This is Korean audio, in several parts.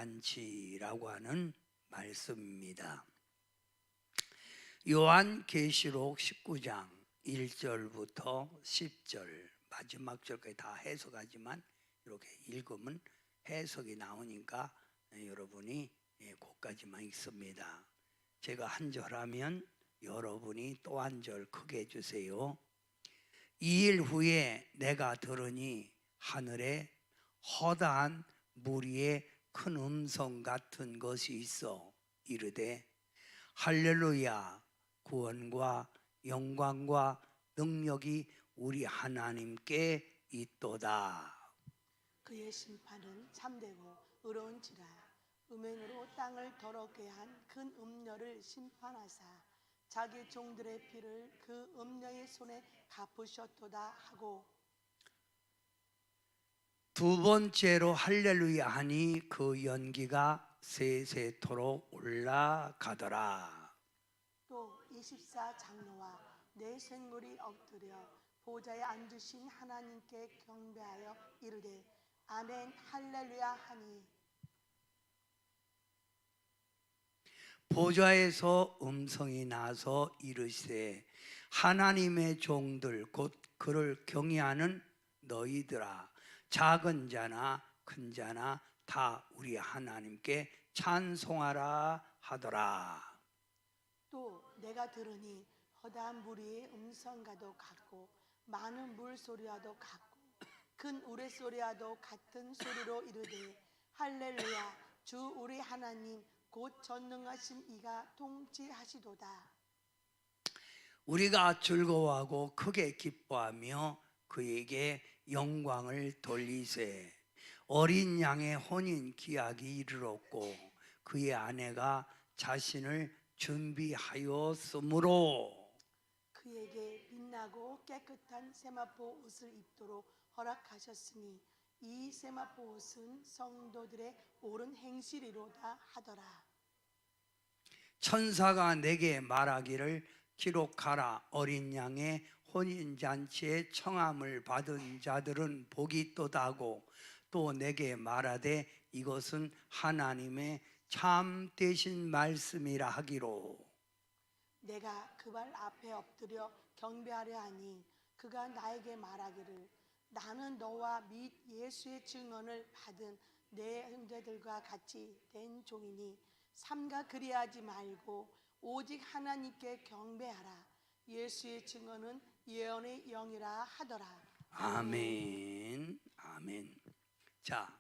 혼인잔치라고 하는 말씀입니다. 요한계시록 19장 1절부터 10절 마지막 절까지 다 해석하지만 이렇게 읽으면 해석이 나오니까 여러분이 그것까지만 읽습니다. 제가 한 절 하면 여러분이 또 한 절 크게 해주세요. 2일 후에 내가 들으니 하늘에 허다한 무리의 큰 음성 같은 것이 있어 이르되 할렐루야, 구원과 영광과 능력이 우리 하나님께 있도다. 그의 심판은 참되고 의로운지라. 음행으로 땅을 더럽게 한 큰 음녀를 심판하사 자기 종들의 피를 그 음녀의 손에 갚으셨도다 하고, 두 번째로 할렐루야 하니 그 연기가 세세토록 올라가더라. 또 24장로와 네 생물이 엎드려 보좌에 앉으신 하나님께 경배하여 이르되 아멘 할렐루야 하니, 보좌에서 음성이 나서 이르시되 하나님의 종들 곧 그를 경외하는 너희들아, 작은 자나 큰 자나 다 우리 하나님께 찬송하라 하더라. 또 내가 들으니 허다한 무리의 음성과도 같고 많은 물소리와도 같고 큰 우레소리와도 같은 소리로 이르되 할렐루야, 주 우리 하나님 곧 전능하신 이가 통치하시도다. 우리가 즐거워하고 크게 기뻐하며 그에게 영광을 돌리세. 어린 양의 혼인 기약이 이르렀고 그의 아내가 자신을 준비하였으므로 그에게 빛나고 깨끗한 세마포 옷을 입도록 허락하셨으니 이 세마포 옷은 성도들의 옳은 행실이로다 하더라. 천사가 내게 말하기를 기록하라. 어린 양의 혼인잔치에 청함을 받은 자들은 복이 있도다고 또 내게 말하되 이것은 하나님의 참되신 말씀이라 하기로. 내가 그 발 앞에 엎드려 경배하려 하니 그가 나에게 말하기를 나는 너와 및 예수의 증언을 받은 내 형제들과 같이 된 종이니 삼가 그리하지 말고 오직 하나님께 경배하라. 예수의 증언은 예언의 영이라 하더라. 아멘. 아멘. 자,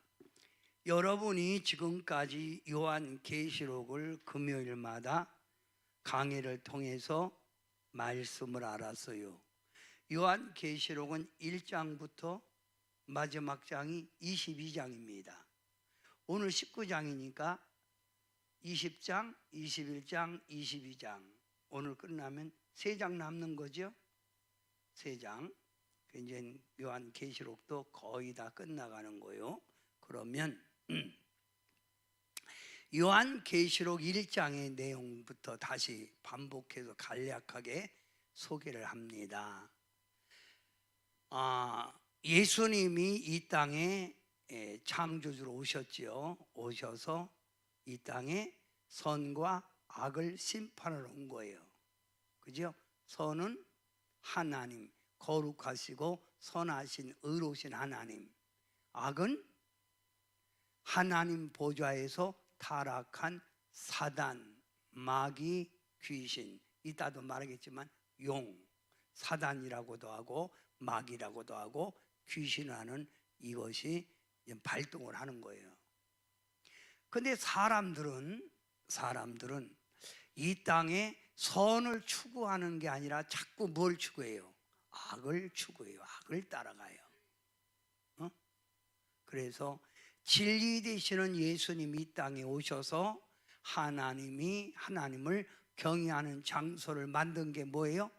여러분이 지금까지 요한계시록을 금요일마다 강의를 통해서 말씀을 알았어요. 요한계시록은 1장부터 마지막 장이 22장입니다. 오늘 19장이니까 20장, 21장, 22장 오늘 끝나면 3장 남는 거죠. 3장. 이제 요한계시록도 거의 다 끝나가는 거예요. 그러면 요한계시록 1장의 내용부터 다시 반복해서 간략하게 소개를 합니다. 예수님이 이 땅에 창조주로 오셨지요. 오셔서 이 땅에 선과 악을 심판하러 온 거예요. 그죠? 선은 하나님, 거룩하시고 선하신 의로우신 하나님. 악은 하나님 보좌에서 타락한 사단, 마귀, 귀신, 이따도 말하겠지만 용, 사단이라고도 하고 마귀라고도 하고 귀신하는 이것이 발동을 하는 거예요. 근데 사람들은 이 땅에 선을 추구하는 게 아니라 자꾸 뭘 추구해요? 악을 추구해요. 악을 따라가요. 그래서 진리 되시는 예수님이 이 땅에 오셔서 하나님을 경외하는 장소를 만든 게 뭐예요?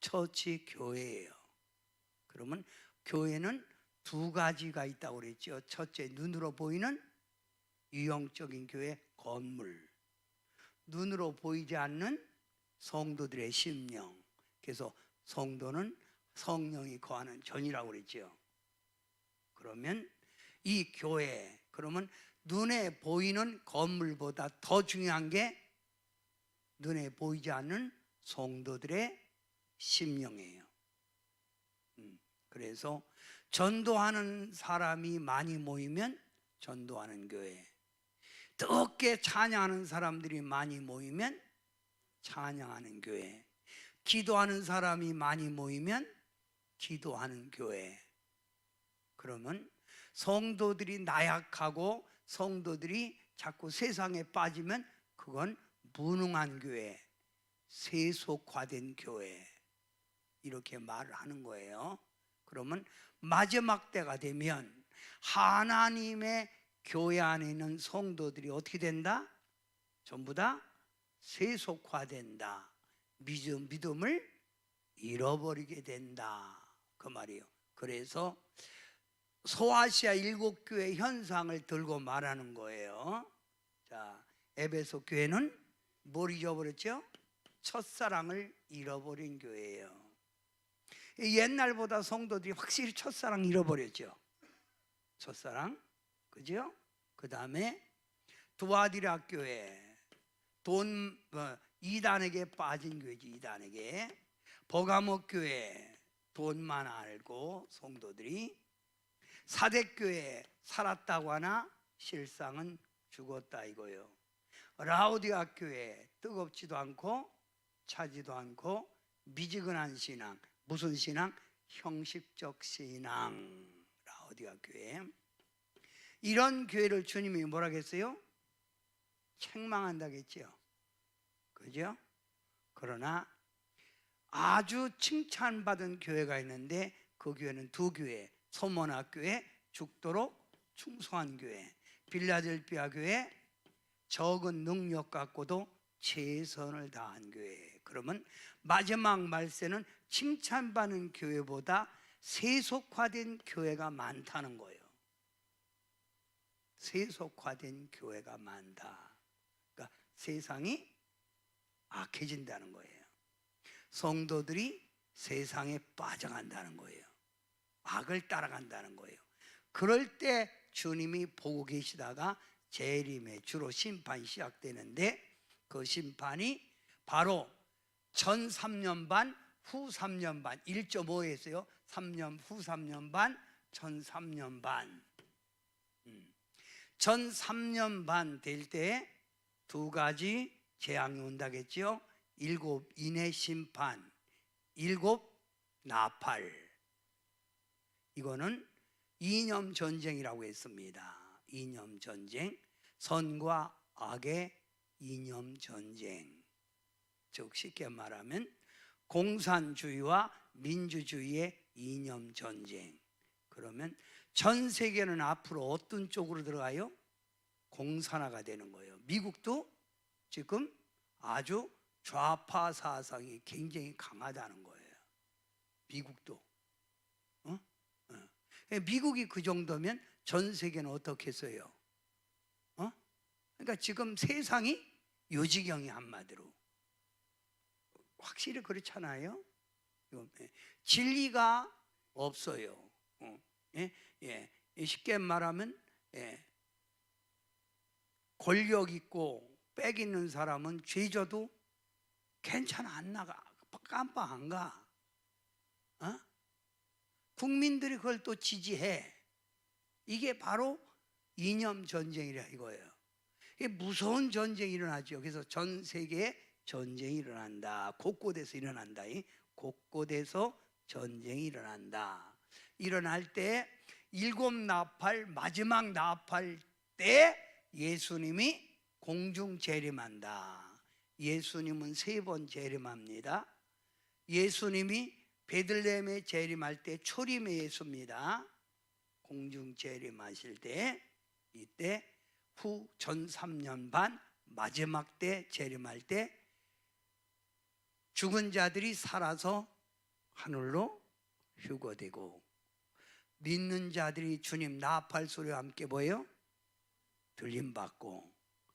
처치 교회예요. 그러면 교회는 두 가지가 있다고 그랬죠. 첫째, 눈으로 보이는 유형적인 교회 건물, 눈으로 보이지 않는 성도들의 심령. 그래서 성도는 성령이 거하는 전이라고 그랬죠. 그러면 이 교회, 그러면 눈에 보이는 건물보다 더 중요한 게 눈에 보이지 않는 성도들의 심령이에요. 그래서 전도하는 사람이 많이 모이면 전도하는 교회, 뜨겁게 찬양하는 사람들이 많이 모이면 찬양하는 교회, 기도하는 사람이 많이 모이면 기도하는 교회. 그러면 성도들이 나약하고 성도들이 자꾸 세상에 빠지면 그건 무능한 교회, 세속화된 교회, 이렇게 말을 하는 거예요. 그러면 마지막 때가 되면 하나님의 교회 안에 있는 성도들이 어떻게 된다? 전부 다 세속화된다. 믿음을 잃어버리게 된다, 그 말이에요. 그래서 소아시아 7교회 현상을 들고 말하는 거예요. 자, 에베소 교회는 뭘 잊어버렸죠? 첫사랑을 잃어버린 교회예요. 옛날보다 성도들이 확실히 첫사랑 잃어버렸죠. 첫사랑, 그죠? 그 다음에 두아디라 교회, 이단에게 빠진 교회지. 이단에게. 버가모 교회, 돈만 알고 성도들이. 사대교회, 살았다고 하나 실상은 죽었다 이거예요. 라오디가 교회, 뜨겁지도 않고 차지도 않고 미지근한 신앙. 무슨 신앙? 형식적 신앙. 라오디가 교회. 이런 교회를 주님이 뭐라고 했어요? 책망한다겠죠. 그죠? 그러나 아주 칭찬받은 교회가 있는데 그 교회는 두 교회, 소모나 교회, 죽도록 충성한 교회, 빌라델피아 교회, 적은 능력 갖고도 최선을 다한 교회. 그러면 마지막 말세는 칭찬받는 교회보다 세속화된 교회가 많다는 거예요. 세속화된 교회가 많다. 그러니까 세상이 악해진다는 거예요. 성도들이 세상에 빠져간다는 거예요. 악을 따라간다는 거예요. 그럴 때 주님이 보고 계시다가 재림의 주로 심판이 시작되는데 그 심판이 바로 전 3년 반, 후 3년 반, 1.5에서요 3년, 후 3년 반, 전 3년 반. 전 3년 반 될 때 두 가지 재앙이 온다겠죠. 7 인의 심판, 7 나팔. 이거는 이념 전쟁이라고 했습니다. 이념 전쟁, 선과 악의 이념 전쟁. 즉 쉽게 말하면 공산주의와 민주주의의 이념 전쟁. 그러면 전 세계는 앞으로 어떤 쪽으로 들어가요? 공산화가 되는 거예요. 미국도 지금 아주 좌파 사상이 굉장히 강하다는 거예요. 미국도. 미국이 그 정도면 전 세계는 어떻겠어요? 그러니까 지금 세상이 요지경이 한마디로. 확실히 그렇잖아요. 진리가 없어요. 쉽게 말하면 권력 있고 빽 있는 사람은 죄져도 괜찮아, 안 나가, 깜빡 안 가. 국민들이 그걸 또 지지해. 이게 바로 이념 전쟁이라 이거예요. 이게 무서운 전쟁이 일어나죠. 그래서 전 세계에 전쟁이 일어난다. 곳곳에서 일어난다. 곳곳에서 전쟁이 일어난다. 일어날 때 7 나팔, 마지막 나팔 때 예수님이 공중 재림한다. 예수님은 3번 재림합니다. 예수님이 베들레헴에 재림할 때 초림의 예수입니다. 공중 재림하실 때, 이때 후 전 3년 반 마지막 때 재림할 때 죽은 자들이 살아서 하늘로 휴거되고 믿는 자들이 주님 나팔 소리와 함께 뭐예요? 들림받고.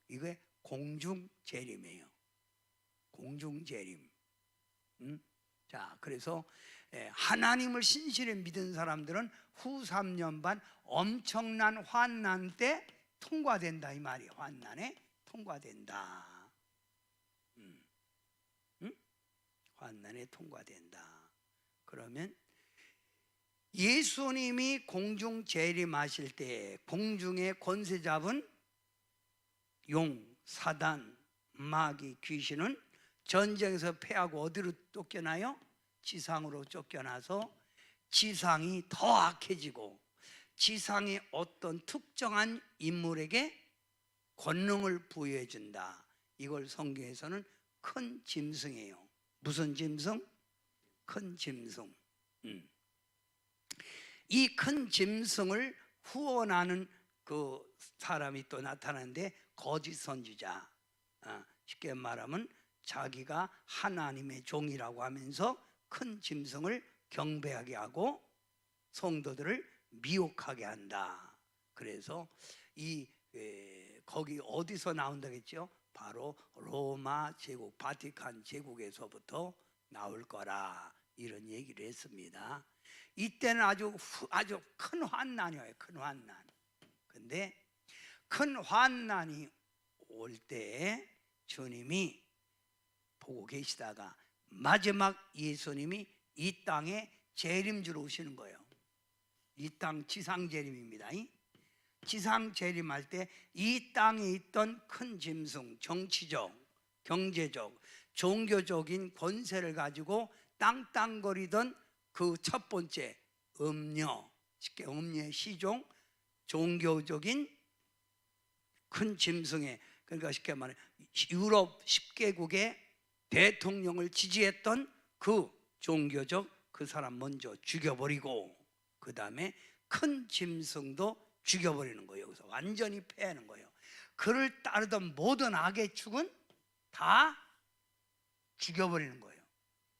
이게 공중 재림이에요. 공중 재림. 자, 그래서 하나님을 신실히 믿은 사람들은 후 3년 반 엄청난 환난 때 통과된다 이 말이에요. 환난에 통과된다. 환난에 통과된다. 그러면 예수님이 공중 재림하실 때 공중에 권세 잡은 용, 사단, 마귀, 귀신은 전쟁에서 패하고 어디로 쫓겨나요? 지상으로 쫓겨나서 지상이 더 악해지고 지상의 어떤 특정한 인물에게 권능을 부여해 준다. 이걸 성경에서는 큰 짐승이에요. 무슨 짐승? 큰 짐승. 이 큰 짐승을 후원하는 그 사람이 또 나타나는데 거짓 선지자. 쉽게 말하면 자기가 하나님의 종이라고 하면서 큰 짐승을 경배하게 하고 성도들을 미혹하게 한다. 그래서 거기 어디서 나온다겠죠? 바로 로마 제국, 바티칸 제국에서부터 나올 거라 이런 얘기를 했습니다. 이때는 아주 큰 환난이에요. 큰 환난. 근데 큰 환난이 올 때 주님이 보고 계시다가 마지막 예수님이 이 땅에 재림주로 오시는 거예요. 이 땅 지상 재림입니다. 지상 재림할 때 이 땅에 있던 큰 짐승, 정치적, 경제적, 종교적인 권세를 가지고 땅땅거리던 그 첫 번째 음녀, 쉽게 음녀의 시종, 종교적인 큰 짐승의, 그러니까 쉽게 말해 유럽 10개국의 대통령을 지지했던 그 종교적 그 사람 먼저 죽여버리고 그 다음에 큰 짐승도 죽여버리는 거예요. 여기서 완전히 패하는 거예요. 그를 따르던 모든 악의 축은 다 죽여버리는 거예요.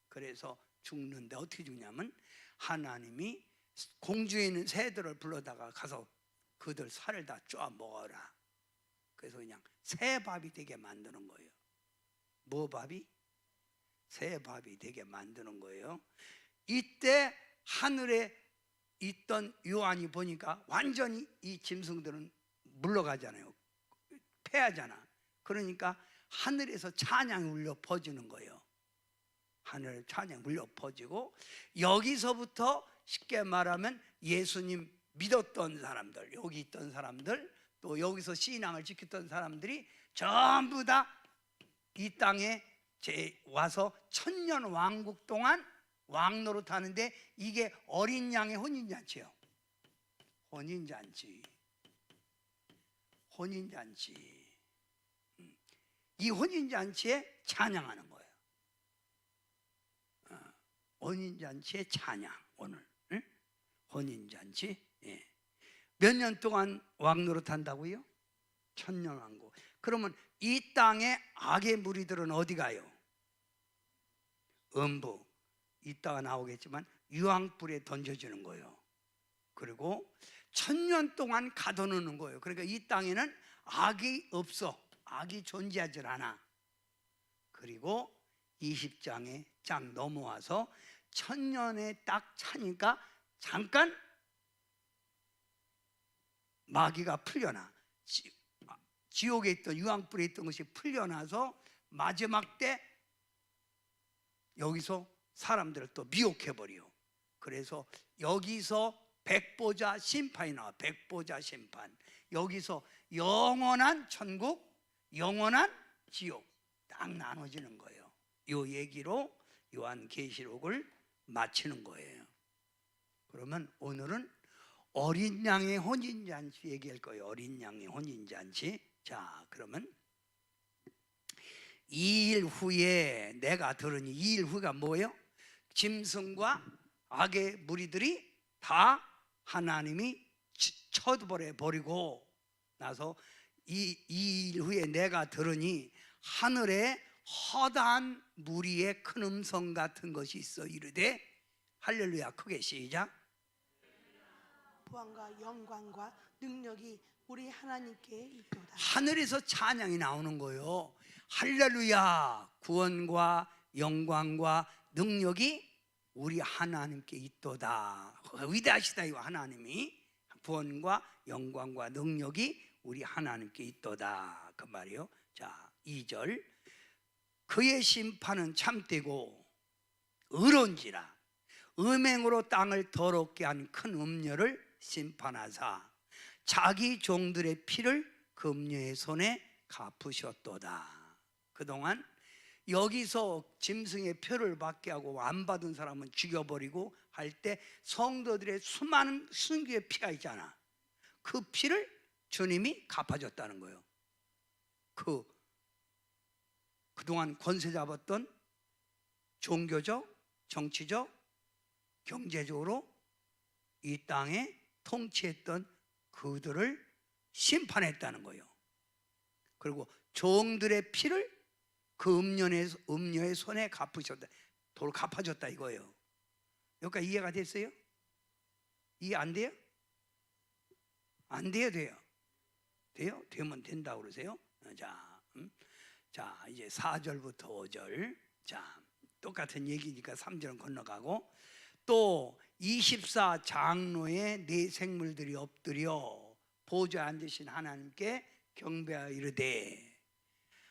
그래서 죽는데 어떻게 죽냐면 하나님이 공중에 있는 새들을 불러다가 가서 그들 살을 다 쪼아 먹어라. 그래서 그냥 새밥이 되게 만드는 거예요. 뭐 밥이? 새밥이 되게 만드는 거예요. 이때 하늘에 있던 요한이 보니까 완전히 이 짐승들은 물러가잖아요. 패하잖아. 그러니까 하늘에서 찬양이 울려 퍼지는 거예요. 하늘 찬양 울려 퍼지고 여기서부터 쉽게 말하면 예수님 믿었던 사람들, 여기 있던 사람들, 또 여기서 신앙을 지켰던 사람들이 전부 다 이 땅에 와서 천년 왕국 동안 왕노릇 하는데 이게 어린 양의 혼인잔치예요. 혼인잔치. 이 혼인잔치에 찬양하는 거예요. 혼인잔치의 찬양. 오늘 혼인잔치. 몇 년 동안 왕노릇 한다고요? 천년 왕국. 그러면 이 땅의 악의 무리들은 어디 가요? 음부. 이따가 나오겠지만 유황불에 던져지는 거예요. 그리고 천년 동안 가둬놓는 거예요. 그러니까 이 땅에는 악이 없어. 악이 존재하지 않아. 그리고 20장에 쫙 넘어와서 천년에 딱 차니까 잠깐 마귀가 풀려나. 지옥에 있던 유황불에 있던 것이 풀려나서 마지막 때 여기서 사람들을 또 미혹해버려. 그래서 여기서 백보자 심판이 나와. 백보자 심판. 여기서 영원한 천국, 영원한 지옥 딱 나눠지는 거예요. 이 얘기로 요한계시록을 마치는 거예요. 그러면 오늘은 어린 양의 혼인잔치 얘기할 거예요. 어린 양의 혼인잔치. 자, 그러면 2일 후에 내가 들으니, 2일 후가 뭐예요? 짐승과 악의 무리들이 다 하나님이 쳐버려 버리고 나서 2일 후에 내가 들으니 하늘에 허다한 무리의 큰 음성 같은 것이 있어 이르되, 할렐루야, 크게 시작. 구원과 영광과 능력이 우리 하나님께 있도다. 하늘에서 찬양이 나오는 거예요. 할렐루야, 구원과 영광과 능력이 우리 하나님께 있도다. 위대하시다. 이거 하나님이 구원과 영광과 능력이 우리 하나님께 있도다 그 말이요. 자, 2절 그의 심판은 참되고 의로운지라 음행으로 땅을 더럽게 한 큰 음녀를 심판하사 자기 종들의 피를 그 음녀의 손에 갚으셨도다. 그동안 여기서 짐승의 표를 받게 하고 안 받은 사람은 죽여버리고 할 때 성도들의 수많은 순교의 피가 있잖아. 그 피를 주님이 갚아줬다는 거예요. 그동안 권세 잡았던 종교적, 정치적, 경제적으로 이 땅에 통치했던 그들을 심판했다는 거예요. 그리고 종들의 피를 그 음녀의 손에 갚으셨다. 돌 갚아줬다 이거예요. 여기까지 이해가 됐어요? 이해 안 돼요? 안 돼요? 돼요? 돼요? 되면 된다고 그러세요? 자, 이제 4절부터 5절. 자, 똑같은 얘기니까 3절은 건너가고 또 24 장로의 네 생물들이 엎드려 보좌에 앉으신 하나님께 경배하여 이르되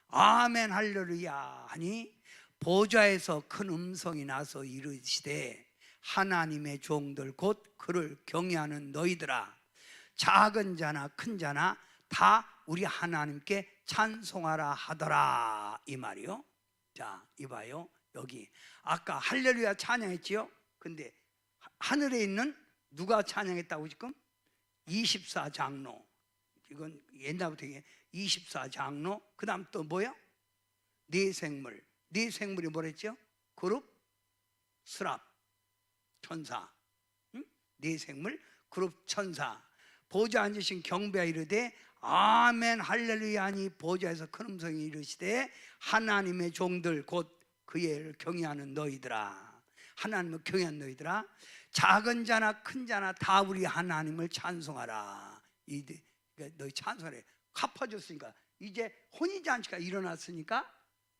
아멘 할렐루야 하니 보좌에서 큰 음성이 나서 이르시되 하나님의 종들 곧 그를 경외하는 너희들아 작은 자나 큰 자나 다 우리 하나님께 찬송하라 하더라 이 말이요. 자, 이봐요. 여기 아까 할렐루야 찬양했지요. 근데 하늘에 있는 누가 찬양했다고 지금? 24 장로. 이건 옛날부터 24 장로. 그 다음 또 뭐야? 네 생물. 네 생물이 뭐랬죠? 그룹, 스랍, 천사. 응? 네 생물, 그룹, 천사. 보좌 앉으신 경배하 이르되 아멘 할렐루야 하니 보좌에서 큰 음성이 이르시되 하나님의 종들 곧 그의 경외하는 너희들아 하나님을 경외하는 너희들아 작은 자나 큰 자나 다 우리 하나님을 찬송하라. 너희 찬송하래. 갚아줬으니까 이제 혼인잔치가 일어났으니까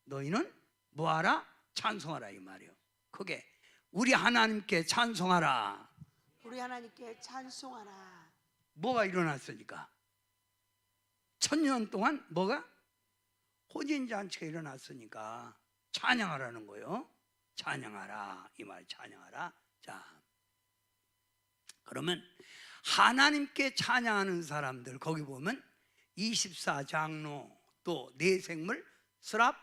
너희는 뭐하라? 찬송하라 이 말이에요. 그게 우리 하나님께 찬송하라. 우리 하나님께 찬송하라. 뭐가 일어났으니까 1000년 동안 뭐가? 혼인잔치가 일어났으니까 찬양하라는 거예요. 찬양하라 이 말 찬양하라. 자, 그러면 하나님께 찬양하는 사람들 거기 보면 24 장로 또 네 생물 스랍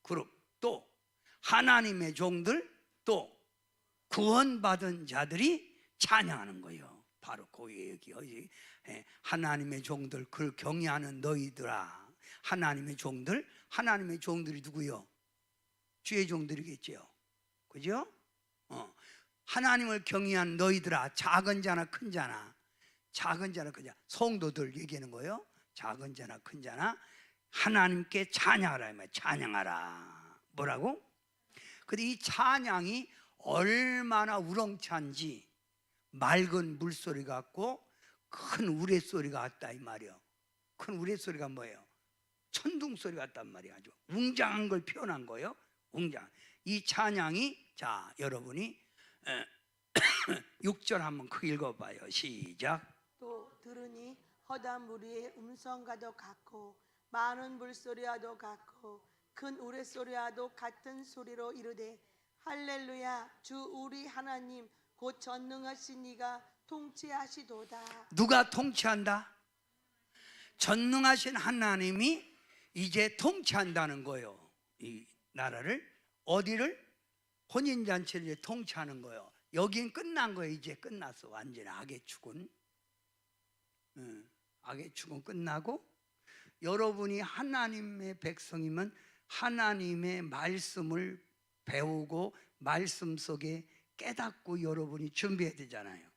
그룹 또 하나님의 종들 또 구원받은 자들이 찬양하는 거예요. 바로 그 얘기요. 하나님의 종들 그를 경외하는 너희들아. 하나님의 종들, 하나님의 종들이 누구요? 주의 종들이겠죠. 그죠? 하나님을 경외하는 너희들아. 작은 자나 큰 자나, 작은 자나 큰 자, 성도들 얘기하는 거예요. 작은 자나 큰 자나 하나님께 찬양하라. 찬양하라. 뭐라고? 근데 이 찬양이 얼마나 우렁찬지 맑은 물소리 같고 큰 우레소리 같다 이 말이요. 큰 우레소리가 뭐예요? 천둥소리 같단 말이야. 아주 웅장한 걸 표현한 거예요. 웅장. 이 찬양이 자 여러분이 6절 한번 크게 읽어봐요. 시작. 또 들으니 허다한 무리의 음성과도 같고 많은 물소리와도 같고 큰 우레소리와도 같은 소리로 이르되 할렐루야 주 우리 하나님 곧 전능하신 이가 통치하시도다. 누가 통치한다? 전능하신 하나님이 이제 통치한다는 거예요. 이 나라를 어디를? 혼인잔치를 이제 통치하는 거예요. 여긴 끝난 거예요. 이제 끝났어. 완전히 악의 축은 악의 축은 끝나고 여러분이 하나님의 백성이면 하나님의 말씀을 배우고 말씀 속에 깨닫고 여러분이 준비해야 되잖아요.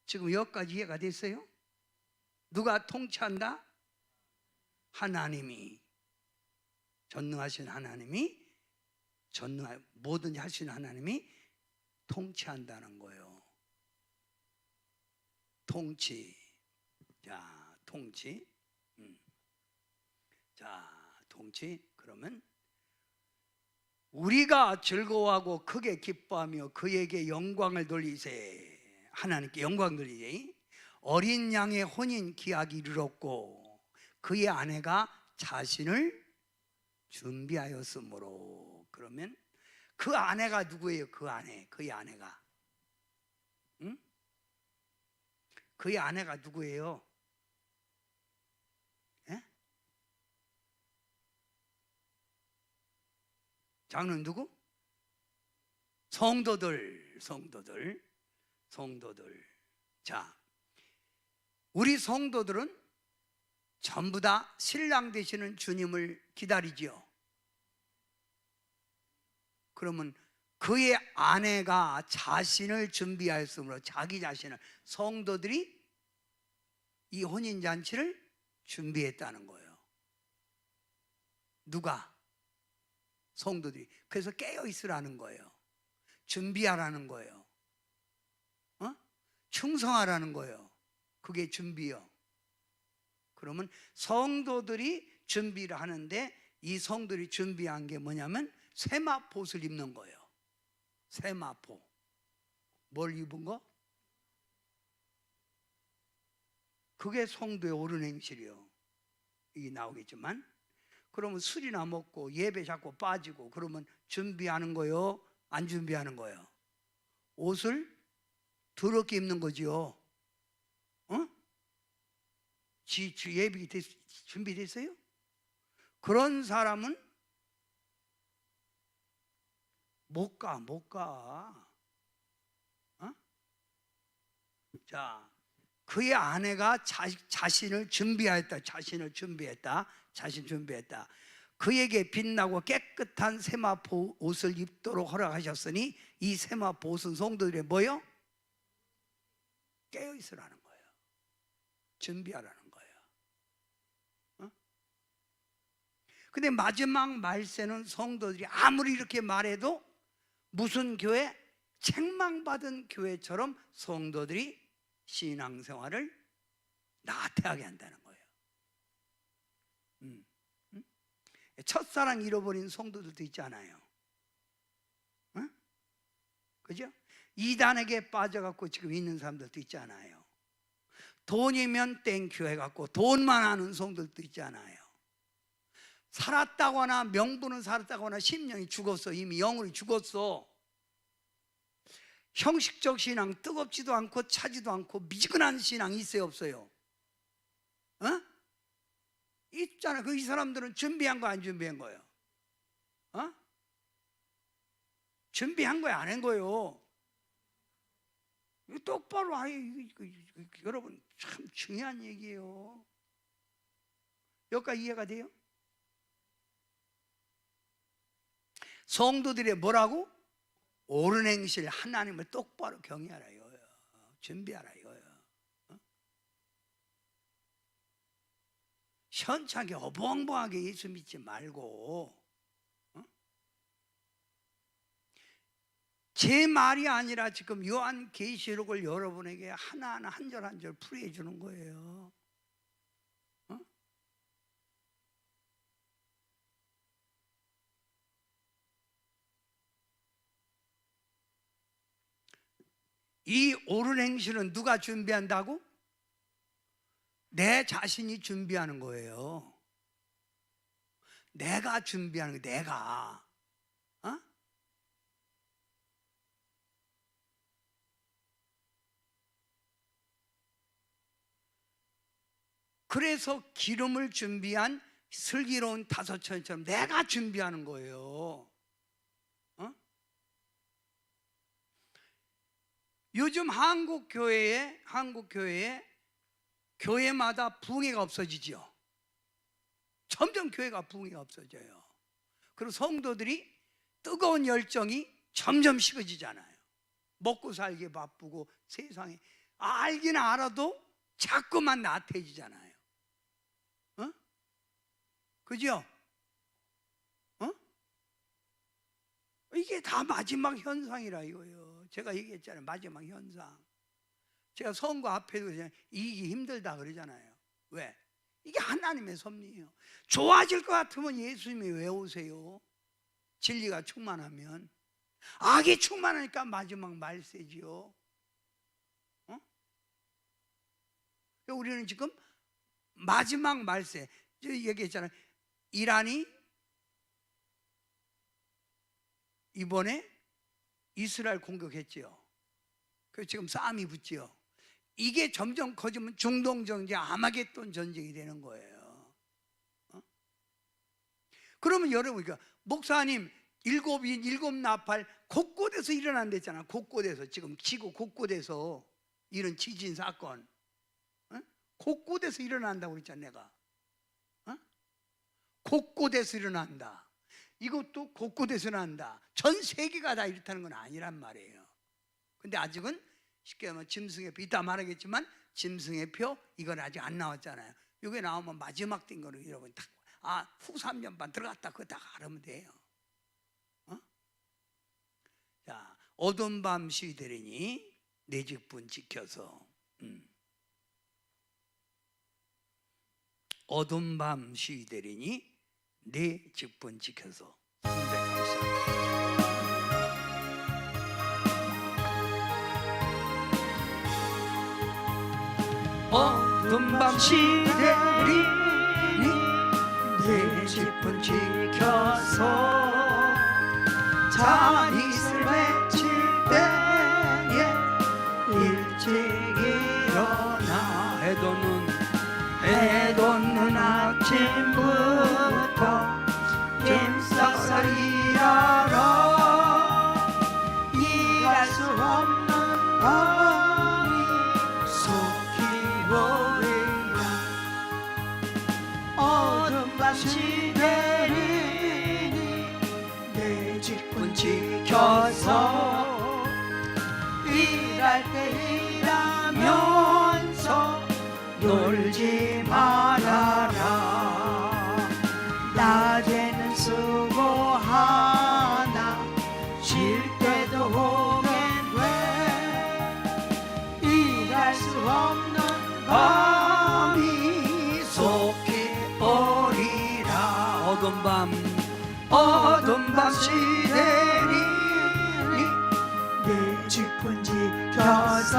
지금 여기까지 이해가 됐어요? 누가 통치한다? 하나님이. 전능하신 하나님이 뭐든지 하시는 하나님이 통치한다는 거예요. 통치. 자, 통치. 자, 통치. 그러면 우리가 즐거워하고 크게 기뻐하며 그에게 영광을 돌리세. 하나님께 영광 돌리세. 어린 양의 혼인 기약이 이르렀고 그의 아내가 자신을 준비하였으므로. 그러면 그 아내가 누구예요? 그 아내, 그의 아내가. 응? 그의 아내가 누구예요? 예? 장로님 누구? 성도들. 자, 우리 성도들은 전부 다 신랑 되시는 주님을 기다리지요. 그러면 그의 아내가 자신을 준비하였으므로 자기 자신을, 성도들이 이 혼인잔치를 준비했다는 거예요. 누가? 성도들이. 그래서 깨어 있으라는 거예요. 준비하라는 거예요. 충성하라는 거예요. 그게 준비요. 그러면 성도들이 준비를 하는데, 이 성도들이 준비한 게 뭐냐면 세마포옷을 입는 거예요. 세마포. 뭘 입은 거? 그게 성도의 옳은 행실이요. 이게 나오겠지만, 그러면 술이나 먹고 예배 자꾸 빠지고 그러면 준비하는 거요? 안 준비하는 거예요? 옷을 더럽게 입는 거지요. 예배 준비됐어요? 그런 사람은 못 가. 자, 그의 아내가 자신을 준비했다. 그에게 빛나고 깨끗한 세마포 옷을 입도록 허락하셨으니, 이 세마포 옷은 성도들의 뭐요? 깨어 있으라는 거예요. 준비하라는 거예요. 근데 마지막 말세는 성도들이 아무리 이렇게 말해도 무슨 교회? 책망받은 교회처럼 성도들이 신앙생활을 나태하게 한다는 거예요. 첫사랑 잃어버린 성도들도 있잖아요. 그죠? 이단에게 빠져갖고 지금 있는 사람들도 있잖아요. 돈이면 땡큐 해갖고 돈만 하는 성도들도 있잖아요. 살았다거나 명분은 살았다거나 심령이 죽었어. 이미 영혼이 죽었어. 형식적 신앙, 뜨겁지도 않고 차지도 않고 미지근한 신앙 있어요, 없어요? 있잖아. 이 사람들은 준비한 거 안 준비한 거예요? 준비한 거야, 안 한 거예요? 똑바로 여러분, 참 중요한 얘기예요. 여기까지 이해가 돼요? 성도들의 뭐라고? 옳은 행실, 하나님을 똑바로 경외하라 이거예요. 준비하라 이거예요. 현창하게 어벙벙하게 예수 믿지 말고, 제 말이 아니라 지금 요한계시록을 여러분에게 하나하나 한 절 한 절 풀이해 주는 거예요. 이 옳은 행실은 누가 준비한다고? 내 자신이 준비하는 거예요. 내가 준비하는 거예요. 내가. 그래서 기름을 준비한 슬기로운 다섯천처럼 내가 준비하는 거예요. 요즘 한국 교회에 교회마다 부흥회가 없어지죠. 점점 교회가 부흥회가 없어져요. 그리고 성도들이 뜨거운 열정이 점점 식어지잖아요. 먹고 살기 바쁘고 세상에 알기는 알아도 자꾸만 나태해지잖아요. 그죠? 이게 다 마지막 현상이라 이거예요. 제가 얘기했잖아요. 마지막 현상. 제가 선거 앞에도 이기기 힘들다 그러잖아요. 왜? 이게 하나님의 섭리예요. 좋아질 것 같으면 예수님이 왜 오세요? 진리가 충만하면. 악이 충만하니까 마지막 말세지요. 우리는 지금 마지막 말세, 저 얘기했잖아요. 이란이 이번에 이스라엘 공격했지요. 그래서 지금 싸움이 붙지요. 이게 점점 커지면 중동 전쟁, 아마겟돈 전쟁이 되는 거예요. 그러면 여러분, 목사님 일곱 나팔 곳곳에서 일어난댔잖아. 곳곳에서, 지금 지구 곳곳에서 이런 지진 사건, 곳곳에서 일어난다고 그랬잖아. 내가 곳곳에서 일어난다. 이것도 곳곳에서 난다. 전 세계가 다 이렇다는 건 아니란 말이에요. 근데 아직은 쉽게 하면 짐승의 표, 이따 말하겠지만 짐승의 표, 이건 아직 안 나왔잖아요. 이게 나오면 마지막 된 거는 여러분 딱, 후 3년반 들어갔다, 그거 다 알으면 돼요. 자, 어두운 밤 시되리니 내 직분 지켜서. 어두운 밤 시되리니 내 직분 지켜서. 어두운 밤 시되리니 내 직분 지켜서 자닛을 맺힐 때에 일찍 일어나 해돋는 아침부터 힘써서 일하러 일할 수 없는 밤이 속히 오리라. 어둠 밤 시되리니 내 직분 지켜서 일할 때 일하면서 놀지 말아라. 낮에는 수고하나 쉴 때도 오게 돼. 일할 수 없는 밤이 속히 오리라. 어두운 밤 시되리니 내 직분 지켜서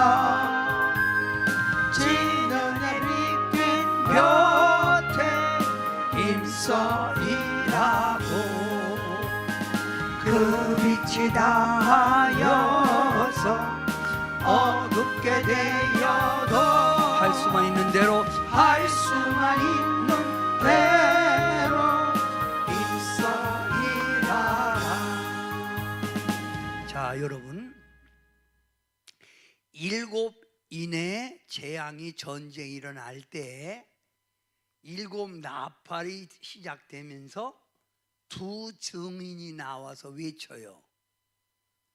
지는 해 비친 곁에 힘써 일하고 그 빛이 다하여서 어둡게 되어도 할 수만 있는 대로 힘써 일하라. 자, 여러분, 7 이내에 재앙이, 전쟁이 일어날 때 7 나팔이 시작되면서 2 증인이 나와서 외쳐요.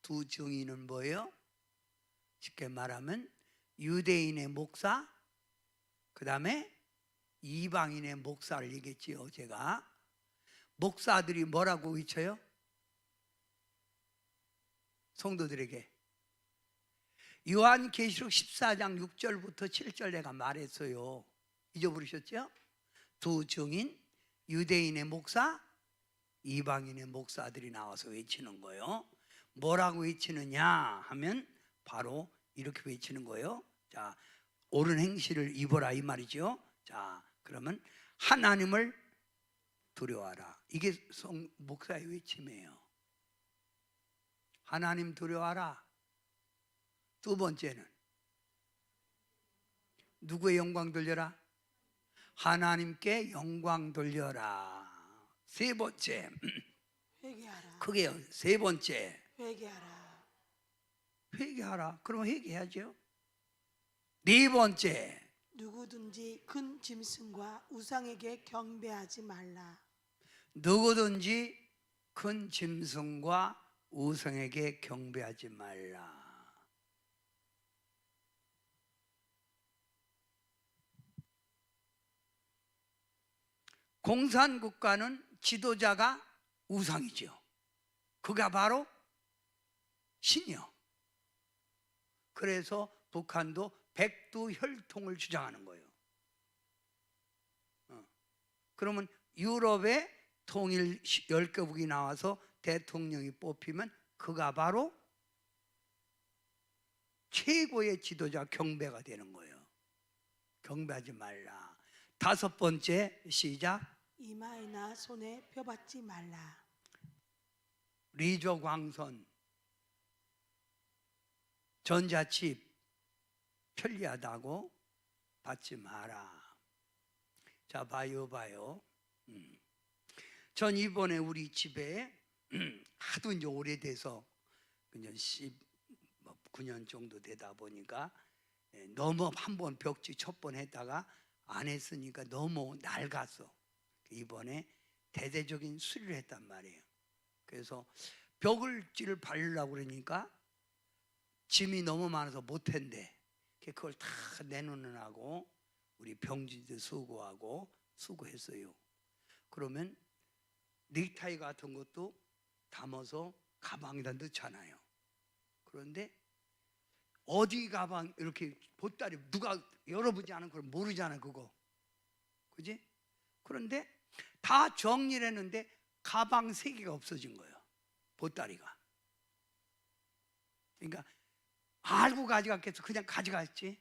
2 증인은 뭐예요? 쉽게 말하면 유대인의 목사, 그 다음에 이방인의 목사를 얘기했지요. 제가 목사들이 뭐라고 외쳐요? 성도들에게 요한계시록 14장 6절부터 7절 내가 말했어요. 잊어버리셨죠? 2 증인, 유대인의 목사, 이방인의 목사들이 나와서 외치는 거예요. 뭐라고 외치느냐 하면 바로 이렇게 외치는 거예요. 자, 옳은 행실을 입어라, 이 말이죠. 자, 그러면 하나님을 두려워하라. 이게 목사의 외침이에요. 하나님 두려워하라. 2 번째는 누구의 영광 돌려라? 하나님께 영광 돌려라. 3 번째 회개하라. 그게요. 3 번째 회개하라. 회개하라. 그러면 회개해야죠. 4 번째 누구든지 큰 짐승과 우상에게 경배하지 말라. 누구든지 큰 짐승과 우상에게 경배하지 말라. 공산국가는 지도자가 우상이죠. 그가 바로 신이요. 그래서 북한도 백두혈통을 주장하는 거예요. 그러면 유럽의 통일 10개국이 나와서 대통령이 뽑히면 그가 바로 최고의 지도자, 경배가 되는 거예요. 경배하지 말라. 다섯 번째 시작. 이마에나 손에 펴받지 말라. 리조 광선 전자칩 편리하다고 받지 마라. 자, 봐요. 전 이번에 우리 집에 하도 이제 오래돼서 그냥 19년 정도 되다 보니까 너무 한 번 벽지 첫 번 했다가 안 했으니까 너무 낡았어. 이번에 대대적인 수리를 했단 말이에요. 그래서 벽을지를 바르려고 그러니까 짐이 너무 많아서 못한대. 그걸 다 내놓으라고 우리 병진들 수고했어요. 그러면 넥타이 같은 것도 담아서 가방에다 넣잖아요. 그런데 어디 가방 이렇게 보따리 누가 열어보지 않은 걸 모르잖아 그거. 그지? 그런데 다 정리를 했는데 가방 3개가 없어진 거예요. 보따리가. 그러니까 알고 가져갔겠어. 그냥 가져갔지.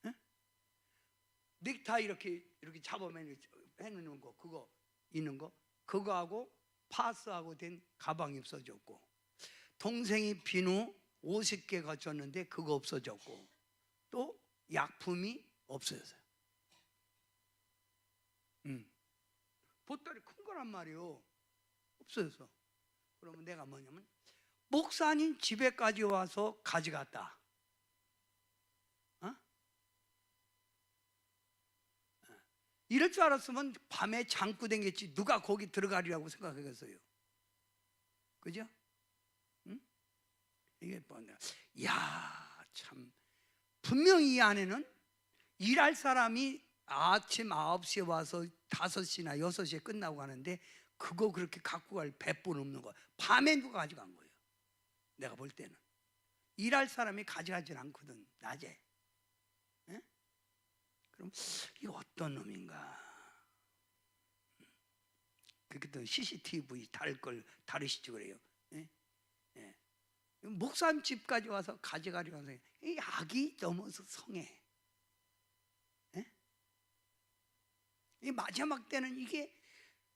응? 넥타이 이렇게 잡으면 해놓는 거 그거 있는 거 그거하고 파스하고 된 가방이 없어졌고, 동생이 비누 50개 가졌는데 그거 없어졌고, 또 약품이 없어졌어요. 보따리 큰 거란 말이요. 없어졌어. 그러면 내가 뭐냐면 목사님 집에까지 와서 가져갔다. 이럴 줄 알았으면 밤에 잠고 댕겼지 누가 거기 들어가리라고 생각하겠어요. 그죠? 응? 이게 뭐냐? 야, 참 분명히 이 안에는 일할 사람이 아침 9시에 와서 5시나 6시에 끝나고 가는데 그거 그렇게 갖고 갈 배분 없는 거야. 밤에 누가 가져간 거예요. 내가 볼 때는 일할 사람이 가져가진 않거든. 낮에. 에? 그럼 이거 어떤 놈인가? 그렇게 CCTV 달 걸 다루시지 그래요. 에? 에. 목사님 집까지 와서 가져가려고 하는 이 악이 넘어서 성해. 이 마지막 때는 이게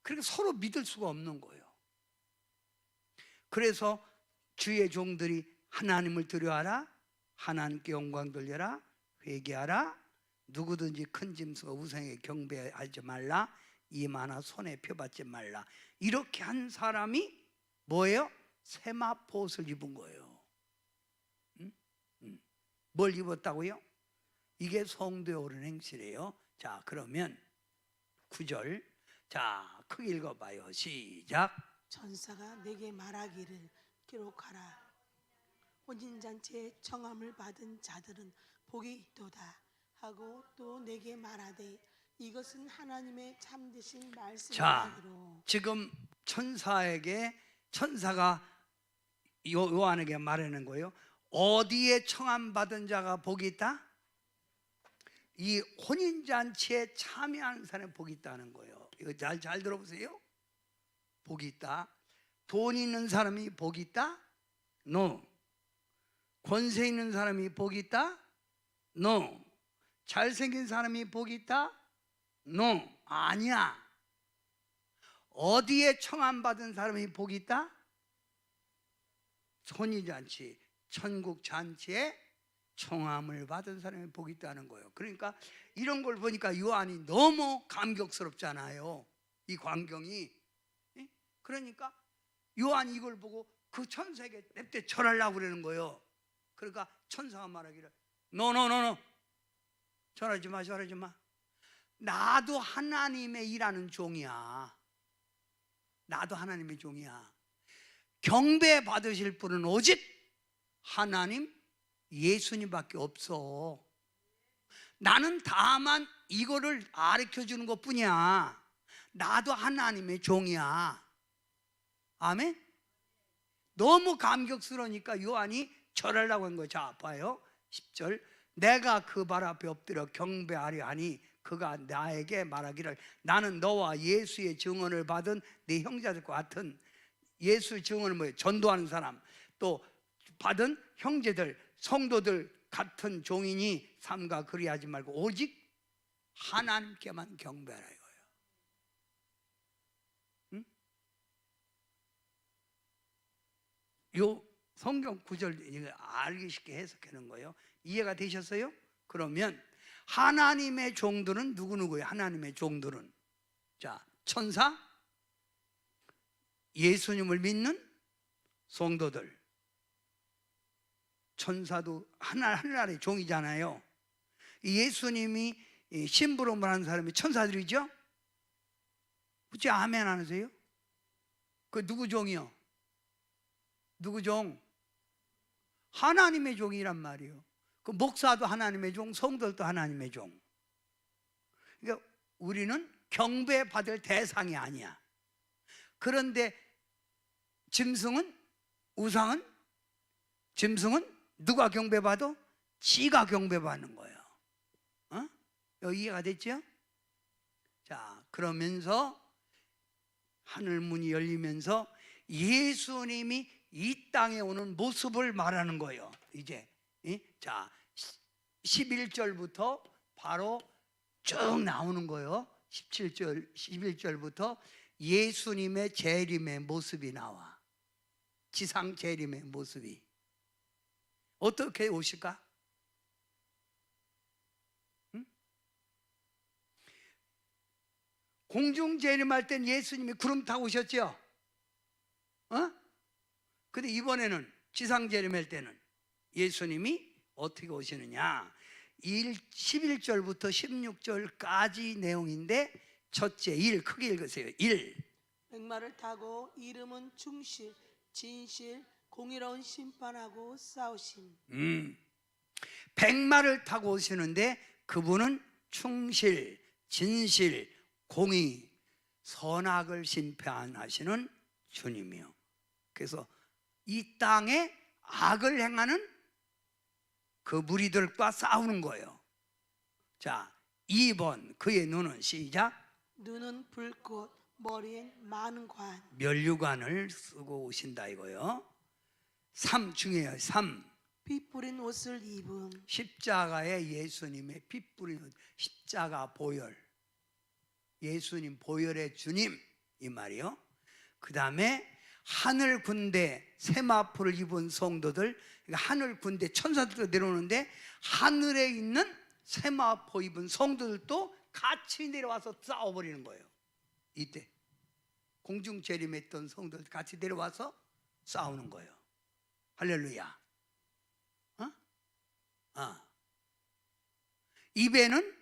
그렇게 서로 믿을 수가 없는 거예요. 그래서 주의 종들이 하나님을 두려워하라, 하나님께 영광 돌려라, 회개하라, 누구든지 큰 짐승과 우상에게 경배하지 말라, 이마나 손에 펴받지 말라. 이렇게 한 사람이 뭐예요? 세마포옷을 입은 거예요. 뭘 입었다고요? 이게 성도에 옳은 행실이에요. 자, 그러면 9절, 자 크게 읽어봐요. 시작. 전사가 내게 말하기를 기록하라. 혼인잔치에 청함을 받은 자들은 복이 있도다 하고 또 내게 말하되 이것은 하나님의 참되신 말씀이니로. 지금 천사가 요한에게 말하는 거예요. 어디에 청함 받은 자가 복이 있다? 이 혼인잔치에 참여하는 사람이 복이 있다는 거예요. 이거 잘 들어보세요. 복이 있다. 돈 있는 사람이 복이 있다? No. 권세 있는 사람이 복이 있다? No. 잘생긴 사람이 복이 있다? No. 아니야. 어디에 청함 받은 사람이 복이 있다? 혼인잔치, 천국 잔치에 청함을 받은 사람이 복이 있다는 거예요. 그러니까 이런 걸 보니까 요한이 너무 감격스럽잖아요. 이 광경이. 그러니까 요한이 이걸 보고 그 천사에게 냅대 절하려고 그러는 거예요. 그러니까 천사가 말하기를 No. 절하지 마. 나도 하나님의 일하는 종이야. 나도 하나님의 종이야. 경배 받으실 분은 오직 하나님 예수님밖에 없어. 나는 다만 이거를 가르쳐 주는 것 뿐이야. 나도 하나님의 종이야. 아멘? 너무 감격스러우니까 요한이 절하려고 한 거예요. 자, 봐요. 10절. 내가 그 발 앞에 엎드려 경배하려 하니 그가 나에게 말하기를 나는 너와 예수의 증언을 받은 네 형제들과 같은. 예수 증언을 뭐예요? 전도하는 사람, 또 받은 형제들, 성도들 같은 종이니 삼가 그리하지 말고 오직 하나님께만 경배하라 이거예요. 응? 요 성경 구절 이거 알기 쉽게 해석하는 거예요. 이해가 되셨어요? 그러면 하나님의 종들은 누구예요? 하나님의 종들은 자, 천사, 예수님을 믿는 성도들. 천사도 하나님의 종이잖아요. 예수님이 심부름을 하는 사람이 천사들이죠? 그치? 아멘 안 하세요? 그 누구 종이요? 누구 종? 하나님의 종이란 말이에요. 그 목사도 하나님의 종, 성도도 하나님의 종. 그러니까 우리는 경배받을 대상이 아니야. 그런데 짐승은, 우상은, 짐승은 누가 경배받아? 지가 경배받는 거예요. 여기 이해가 됐죠? 자, 그러면서 하늘 문이 열리면서 예수님이 이 땅에 오는 모습을 말하는 거예요. 이제 자, 11절부터 바로 쭉 나오는 거예요. 17절, 11절부터 예수님의 재림의 모습이 나와. 지상 재림의 모습이 어떻게 오실까? 응? 공중 재림할 땐 예수님이 구름 타고 오셨죠? 근데 이번에는 지상 재림할 때는 예수님이 어떻게 오시느냐? 11절부터 16절까지 내용인데 첫째 1 크게 읽으세요. 1. 백마를 타고 이름은 충실, 진실, 공의로운 심판하고 싸우심. 백마를 타고 오시는데 그분은 충실, 진실, 공의, 선악을 심판하시는 주님이요. 그래서 이 땅에 악을 행하는 그 무리들과 싸우는 거예요. 자, 2번 그의 눈은 시작. 눈은 불꽃, 머리엔 많은 관. 면류관을 쓰고 오신다 이거요. 3 중요해요. 3. 피 뿌린 옷을 입은. 십자가에 예수님의 피 뿌리는 십자가 보혈. 예수님 보혈의 주님 이 말이요. 그 다음에 하늘 군대 세마포를 입은 성도들, 하늘 군대 천사들도 내려오는데 하늘에 있는 세마포 입은 성도들도 같이 내려와서 싸워버리는 거예요. 이때 공중 재림했던 성도들 같이 내려와서 싸우는 거예요. 할렐루야. 입에는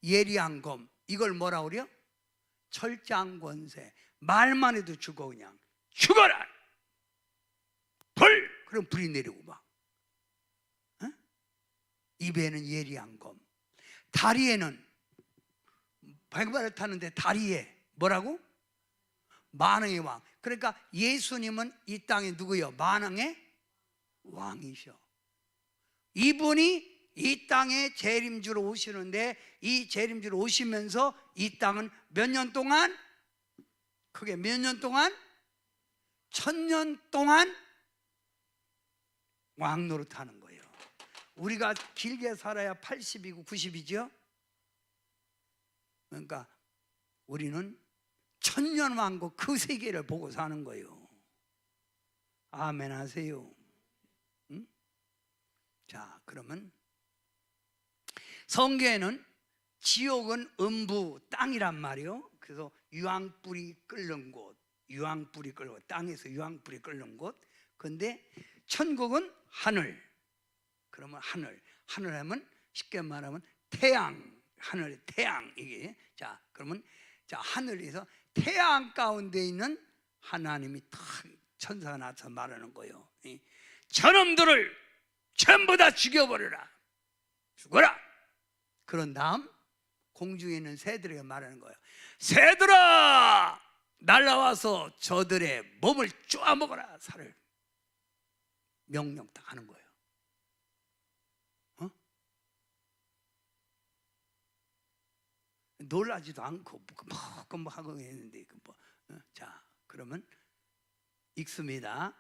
예리한 검. 이걸 뭐라 그래요? 철장권세. 말만 해도 죽어. 그냥 죽어라 불! 그럼 불이 내리고 막. 입에는 예리한 검. 다리에는 백마를 타는데 다리에 뭐라고? 만왕의 왕. 그러니까 예수님은 이 땅에 누구요? 만왕의 왕이셔. 이분이 이 땅에 재림주로 오시는데 이 재림주로 오시면서 이 땅은 몇 년 동안? 그게 몇 년 동안? 1000년 동안 왕노릇하는 거예요. 우리가 길게 살아야 80이고 90이죠. 그러니까 우리는 1000년 왕국 그 세계를 보고 사는 거예요. 아멘 하세요. 응? 자, 그러면 성경에는 지옥은 음부 땅이란 말이요. 그래서 유황불이 끓는 곳, 유황불이 끓고 땅에서 유황불이 끓는 곳. 근데 천국은 하늘. 그러면 하늘 하면 쉽게 말하면 태양, 하늘 태양 이게. 자, 그러면 자, 하늘에서 태양 가운데 있는 하나님이 탁 천사가 나타서 말하는 거예요. 저놈들을 전부 다 죽여버려라. 죽어라. 그런 다음 공중에 있는 새들에게 말하는 거예요. 새들아, 날라와서 저들의 몸을 쪼아먹어라. 살을 명령 딱 하는 거예요. 놀라지도 않고 뭐 하고 했는데 자, 그러면 읽습니다.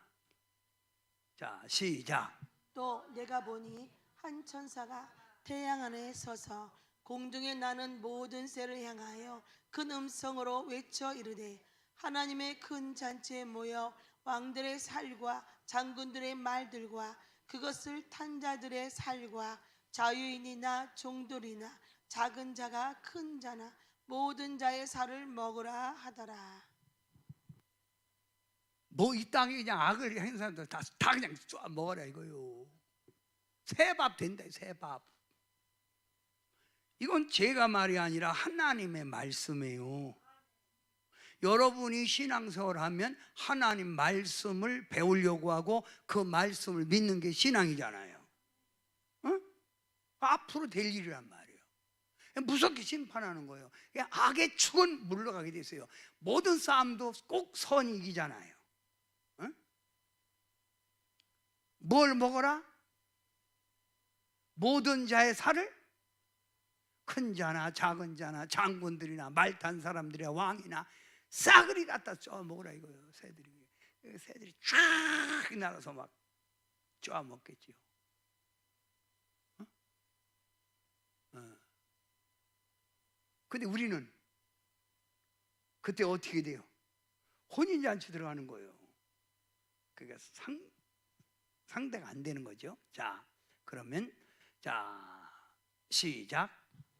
자, 시작. 또 내가 보니 한 천사가 태양 안에 서서 공중에 나는 모든 새를 향하여 큰 음성으로 외쳐 이르되 하나님의 큰 잔치에 모여 왕들의 살과 장군들의 말들과 그것을 탄 자들의 살과 자유인이나 종들이나 작은 자가 큰 자나 모든 자의 살을 먹으라 하더라. 뭐 이 땅에 그냥 악을 행는 사람들 다 그냥 쫙 먹어라 이거요. 새밥 된다, 새밥. 이건 제가 말이 아니라 하나님의 말씀이에요. 여러분이 신앙생활을 하면 하나님 말씀을 배우려고 하고 그 말씀을 믿는 게 신앙이잖아요. 어? 앞으로 될 일이란 말이에요. 무섭게 심판하는 거예요. 악의 축은 물러가게 됐어요. 모든 싸움도 꼭 선이 이기잖아요. 어? 뭘 먹어라? 모든 자의 살을? 큰 자나 작은 자나 장군들이나 말 탄 사람들이나 왕이나 싸그리 갖다 쪼아 먹으라 이거예요. 새들이 쫙 날아서 막 쪼아 먹겠지요. 근데 우리는 그때 어떻게 돼요? 혼인잔치 들어가는 거예요. 그러니까 상대가 안 되는 거죠. 자, 그러면 자 시작.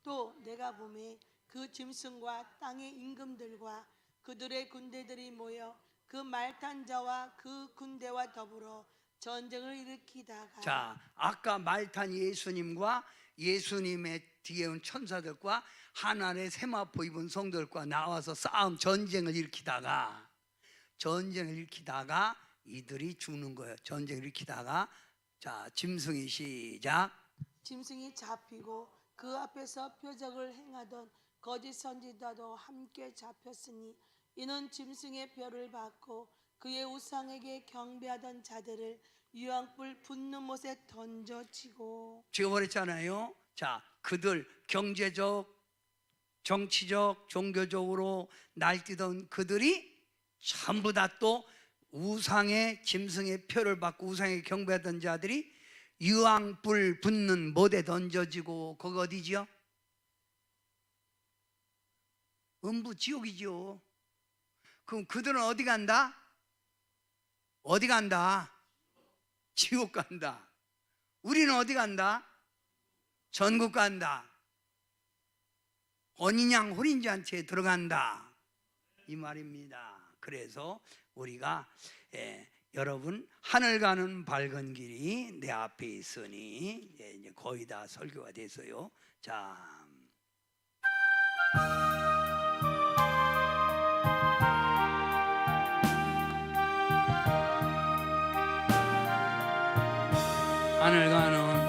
또 내가 보매 그 짐승과 땅의 임금들과 그들의 군대들이 모여 그 말탄 자와 그 군대와 더불어 전쟁을 일으키다가 자, 아까 말탄 예수님과 예수님의 뒤에 온 천사들과 하늘의 세마포 입은 성들과 나와서 싸움 전쟁을 일으키다가 이들이 죽는 거예요. 전쟁을 일으키다가 자, 짐승이 시작. 짐승이 잡히고 그 앞에서 표적을 행하던 거짓 선지자도 함께 잡혔으니 이는 짐승의 뼈를 받고 그의 우상에게 경배하던 자들을 유황불 붙는 못에 던져치고. 제가 말했잖아요. 자, 그들 경제적, 정치적, 종교적으로 날뛰던 그들이 전부 다 또 우상의 짐승의 표를 받고 우상에 경배하던 자들이 유황불 붙는 못에 던져지고 거기 어디지요? 음부 지옥이죠. 그럼 그들은 어디 간다? 어디 간다? 지옥 간다. 우리는 어디 간다? 전국 간다. 어린 양 혼인잔치에 들어간다 이 말입니다. 그래서 우리가 여러분 하늘 가는 밝은 길이 내 앞에 있으니 이제 거의 다 설교가 됐어요. 자, 하늘 가는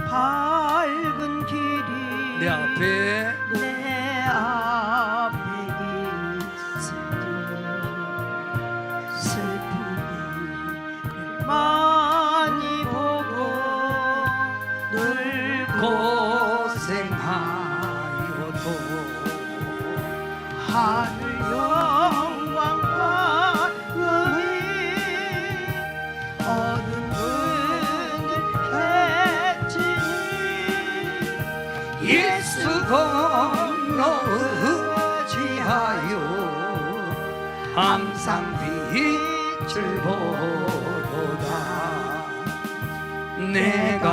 밝은 길이 내 앞에 내 앞에 있으니 슬픔이 많이 보고 늘 고생하여도 하늘 영광과 의의 얻은 분들 해지니 예수 공로 의지하여 항상 빛을 보도다. 내가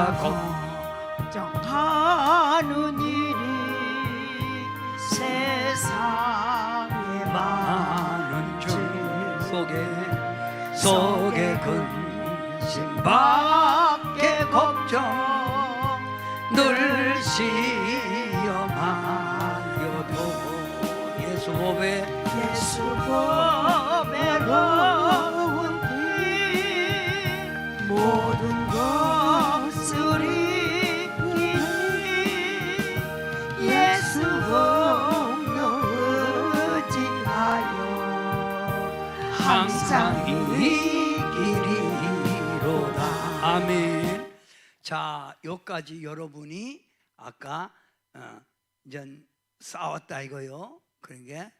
걱정하는 일이 세상에 많은 죄 속에 근심밖에 걱정 늘 시험하여도 예수 법에 예수 법에 놓은 길 모든 것을 이기니 예수 공로 의지하여 항상 항상 이기리로다. 아멘. 자, 여기까지 여러분이 아까 이제 싸웠다 이거요. 그런 게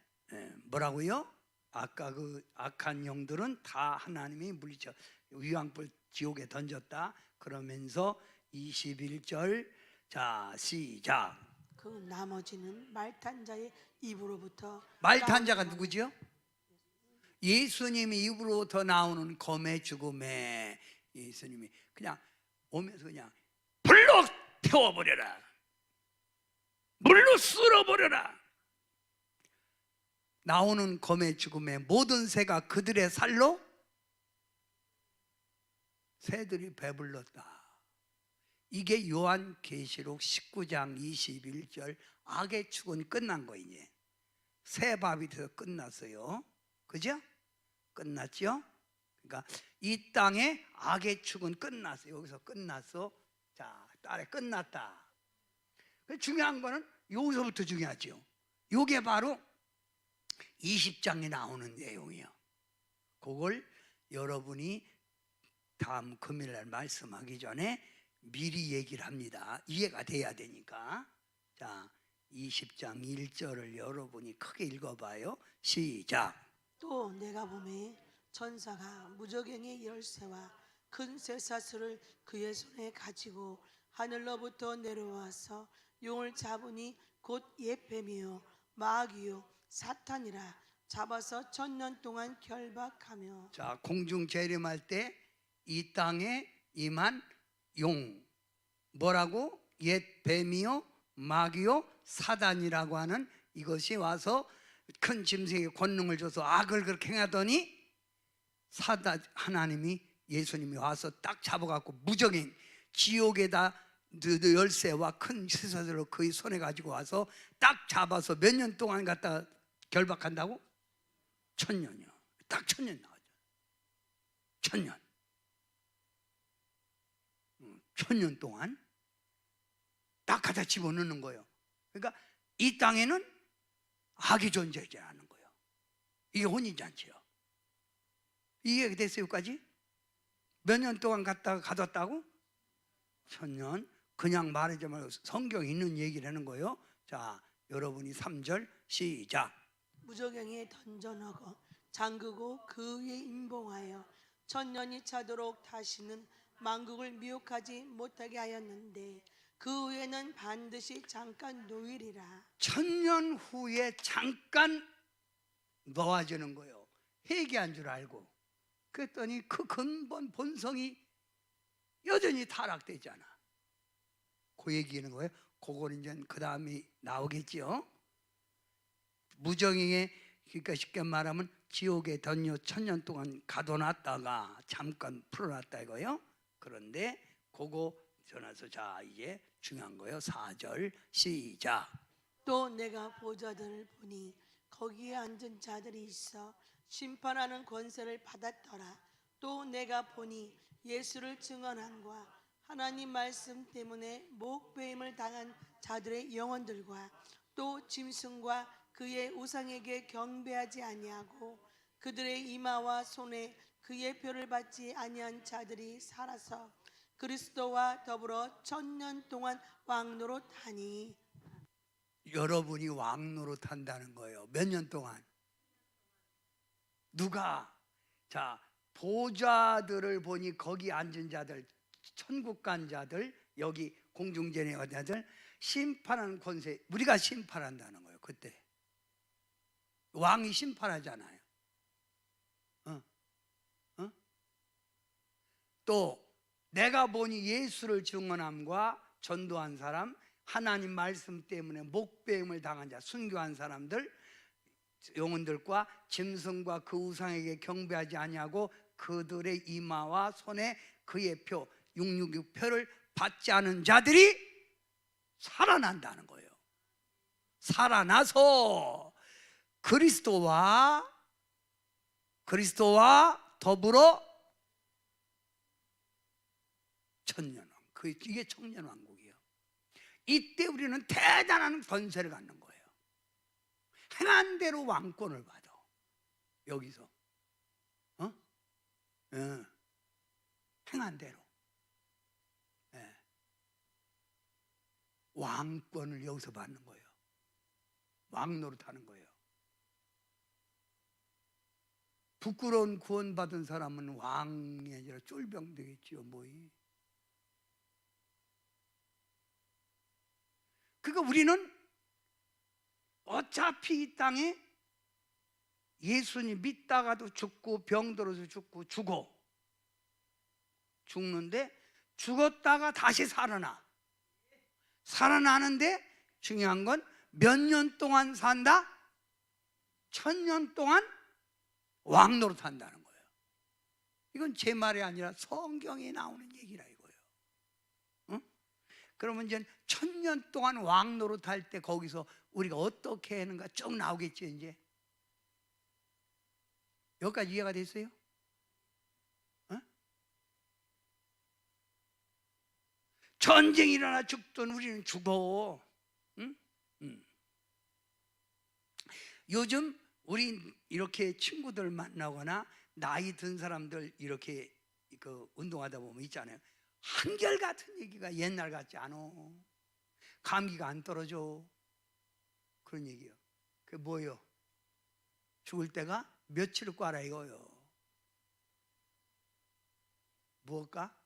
뭐라고요? 아까 그 악한 영들은 다 하나님이 물리쳐 위황불 지옥에 던졌다. 그러면서 21절 자 시작. 그 나머지는 말탄 자의 입으로부터 말탄 자가 누구죠? 예수님이 입으로부터 나오는 검의 죽음에 예수님이 그냥 오면서 그냥 불로 태워버려라, 물로 쓸어버려라. 나오는 검의 죽음에 모든 새가 그들의 살로 새들이 배불렀다. 이게 요한계시록 19장 21절 악의 축은 끝난 거. 이제 새 밥이 돼서 끝났어요. 그죠? 끝났죠? 그러니까 이 땅에 악의 축은 끝났어. 여기서 끝났어. 자, 딸에 끝났다. 중요한 거는 여기서부터 중요하죠. 이게 바로 20장에 나오는 내용이에요. 그걸 여러분이 다음 금요일날 말씀하기 전에 미리 얘기를 합니다. 이해가 돼야 되니까. 자, 20장 1절을 여러분이 크게 읽어봐요. 시작. 또 내가 보매 천사가 무저갱의 열쇠와 큰 쇠사슬을 그의 손에 가지고 하늘로부터 내려와서 용을 잡으니 곧 옛뱀이요 마귀요 사탄이라 잡아서 1000년 동안 결박하며. 자, 공중 재림할 때 이 땅에 임한 용, 뭐라고? 옛 뱀이요 마귀요 사단이라고 하는 이것이 와서 큰 짐승에게 권능을 줘서 악을 그렇게 행하더니 사단 하나님이 예수님이 와서 딱 잡아갖고 무적인 지옥에다 열쇠와 큰 쇠사슬로 그의 손에 가지고 와서 딱 잡아서 몇 년 동안 갖다 결박한다고? 1000년이요. 딱 1000년 나가죠. 1000년. 1000년 동안 딱 갖다 집어넣는 거예요. 그러니까 이 땅에는 악이 존재하지 않는 거예요. 이게 혼인잔치예요. 이게 됐어요까지? 몇 년 동안 갖다가 가뒀다고? 1000년. 그냥 말하지 말고 성경에 있는 얘기를 하는 거예요. 자, 여러분이 3절 시작. 무저갱에 던져넣어 잠그고 그 위에 임봉하여 1000년이 차도록 다시는 만국을 미혹하지 못하게 하였는데 그 후에는 반드시 잠깐 놓이리라. 1000년 후에 잠깐 놓아지는 거예요. 회개한 줄 알고. 그랬더니 그 근본 본성이 여전히 타락되잖아. 그 얘기하는 거예요. 그걸 이제 그 다음에 나오겠죠. 무정행에, 그러니까 쉽게 말하면 지옥에 던져 1000년 동안 가둬놨다가 잠깐 풀어놨다 이거요. 그런데 그거 전화서 자 이제 중요한 거예요. 4절 시작. 또 내가 보좌들을 보니 거기에 앉은 자들이 있어 심판하는 권세를 받았더라. 또 내가 보니 예수를 증언함과 하나님 말씀 때문에 목배임을 당한 자들의 영혼들과 또 짐승과 그의 우상에게 경배하지 아니하고 그들의 이마와 손에 그의 표를 받지 아니한 자들이 살아서 그리스도와 더불어 1000년 동안 왕노릇하니. 여러분이 왕노릇한다는 거예요. 몇 년 동안? 누가? 자, 보좌들을 보니 거기 앉은 자들, 천국 간 자들, 여기 공중전에 간 자들 심판하는 권세, 우리가 심판한다는 거예요. 그때 왕이 심판하잖아요. 또 내가 보니 예수를 증언함과 전도한 사람, 하나님 말씀 때문에 목배임을 당한 자, 순교한 사람들, 영혼들과 짐승과 그 우상에게 경배하지 아니하고 그들의 이마와 손에 그의 표 666표를 받지 않은 자들이 살아난다는 거예요. 살아나서 그리스도와 더불어 천년왕, 이게 청년왕국이에요. 이때 우리는 대단한 권세를 갖는 거예요. 행한 대로 왕권을 받아. 여기서 행한 대로 왕권을 여기서 받는 거예요. 왕노릇하는 거예요. 부끄러운 구원받은 사람은 왕이 아니라 쫄병 되겠지요. 뭐이. 그러니까 우리는 어차피 이 땅에 예수님 믿다가도 죽고 병들어서 죽고 죽는데 죽었다가 다시 살아나는데 중요한 건 몇 년 동안 산다? 1000년 동안 왕노릇 한다는 거예요. 이건 제 말이 아니라 성경에 나오는 얘기라 이거예요. 응? 그러면 이제 1000년 동안 왕노릇 할 때 거기서 우리가 어떻게 하는가 쭉 나오겠죠. 이제 여기까지 이해가 됐어요? 전쟁이 일어나 죽든 우리는 죽어. 응? 요즘 우리 이렇게 친구들 만나거나 나이 든 사람들 이렇게 운동하다 보면 있잖아요. 한결같은 얘기가 옛날 같지 않아. 감기가 안 떨어져. 그런 얘기요. 그게 뭐예요? 죽을 때가 며칠을 꽈라 이거요. 무엇까?